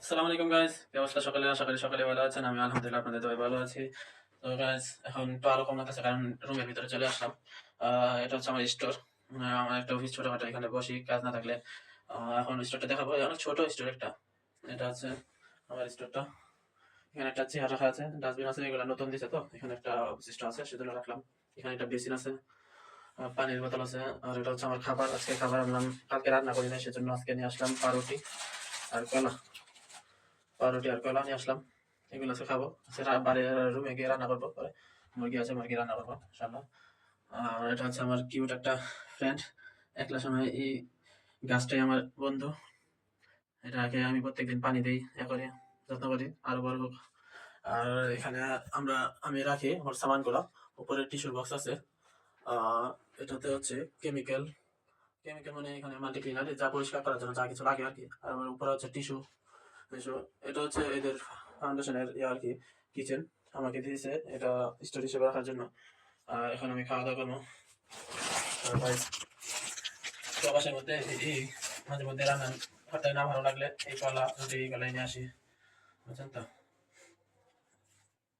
আসসালামু আলাইকুম গাইস, কি অবস্থা? সকালে আশা করি সকালে ভালো আছেন। আমি আলহামদুলিল্লাহ আপনাদের দোয়ায় ভালো আছি। তো গাইস, এখন একটু আলো কম লাগতেছে কারণ রুমের ভিতরে চলে আসলাম। এটা হচ্ছে আমার স্টোর। আমার একটা অফিস ছোটখাটো, এখানে বসি কাজ না থাকলে। এখন স্টোরটা দেখাবো, অনেক ছোট স্টোর একটা। এটা হচ্ছে আমার স্টোরটা। এখানে একটা চেয়ার রাখা আছে, ডাস্টবিন আছে, এগুলো নতুন দিছে তো এখানে একটা অবশিষ্ট আছে সেজন্য রাখলাম। এখানে একটা বেসিন আছে, পানির বোতল আছে। আর এটা হচ্ছে আমার খাবার, আজকে খাবার আনলাম, কালকে রান্না করি না সেজন্য আজকে নিয়ে আসলাম পাউরুটি আর কলা। পাউরুটি আর কলা নিয়ে আসলাম, এগুলো আছে খাবো। সেটা বাড়ির রুমে গিয়ে রান্না করবো পরে। মুরগি আছে, মুরগি রান্না করবো ইনশাল্লাহ। আর এটা হচ্ছে আমার কিউট একটা ফ্রেন্ড। একলা সময় এই গাছটাই আমার বন্ধু। এটাকে আমি প্রত্যেকদিন পানি দিই, এ করি, যত্ন করি আরো বড় হোক। আর এখানে আমি রাখি আমার সামানগুলো। উপরে টিস্যুর বক্স আছে। আহ এটাতে হচ্ছে কেমিক্যাল। কেমিক্যাল মানে এখানে মাল্টি ক্লিনার, যা পরিষ্কার করার জন্য যা কিছু লাগে আর কি। আর আমার উপরে হচ্ছে টিস্যু। এটা হচ্ছে এদের ফাউন্ডেশনের ইয়ে আর কি, কিচেন আমাকে দিয়েছে এটা স্টোর হিসেবে রাখার জন্য। এখন আমি খাওয়া দাওয়া করবো। আর ভাই, প্রবাসের মধ্যে এই মাঝে মধ্যে রান্নার হাতে না ভালো লাগলে এই কলা রুটি এই কলাই নিয়ে আসি, বুঝছেন তো?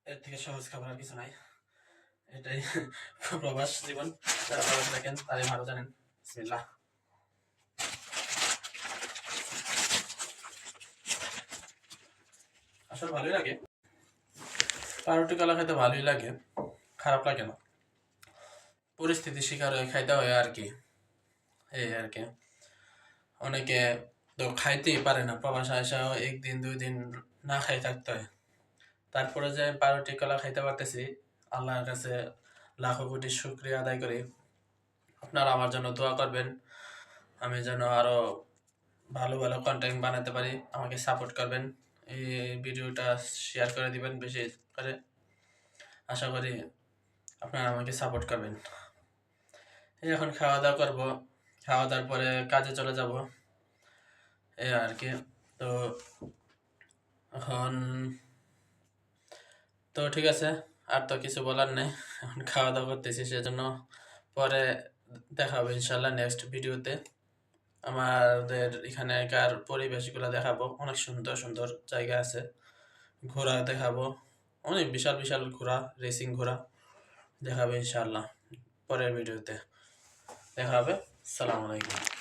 এর থেকে সহজ খাবার আর কিছু নাই। এটাই প্রবাস জীবন। যারা প্রবাস দেখেন তারাই ভালো জানেন। বিসমিল্লাহ। আসলে ভালোই লাগে, পাউরুটি কলা খেতে ভালোই লাগে, খারাপ লাগে না। পরিস্থিতি শিকার হয়ে খাইতে হয় আর কি, এই আর কি। অনেকে তো খাইতেই পারে না, প্রবাসে আসাও একদিন দুই দিন না খাই থাকতে হয়। তারপরে যে পাউরুটি কলা খাইতে পারতেছি, আল্লাহর কাছে লাখো কোটি শুকরিয়া আদায় করি। আপনারা আমার জন্য দোয়া করবেন, আমি যেন আরো ভালো ভালো কন্টেন্ট বানাতে পারি। আমাকে সাপোর্ট করবেন, এই ভিডিওটা শেয়ার করে দিবেন বেশি করে। আশা করি আপনারা আমাকে সাপোর্ট করবেন। এই এখন খাওয়া দাওয়া করবো, খাওয়া দাওয়ার পরে কাজে চলে যাব, এই আর কি। তো এখন তো ঠিক আছে, আর তো কিছু বলার নেই। এখন খাওয়া দাওয়া করতেছি সেজন্য পরে দেখা হবে ইনশাল্লাহ নেক্সট ভিডিওতে। আমাদের এখানকার পরিবেশগুলো দেখাবো, অনেক সুন্দর সুন্দর জায়গা আছে, ঘোড়া দেখাবো, অনেক বিশাল বিশাল ঘোড়া, রেসিং ঘোড়া দেখাবে ইনশাল্লাহ। পরের ভিডিওতে দেখা হবে। আসসালামু আলাইকুম।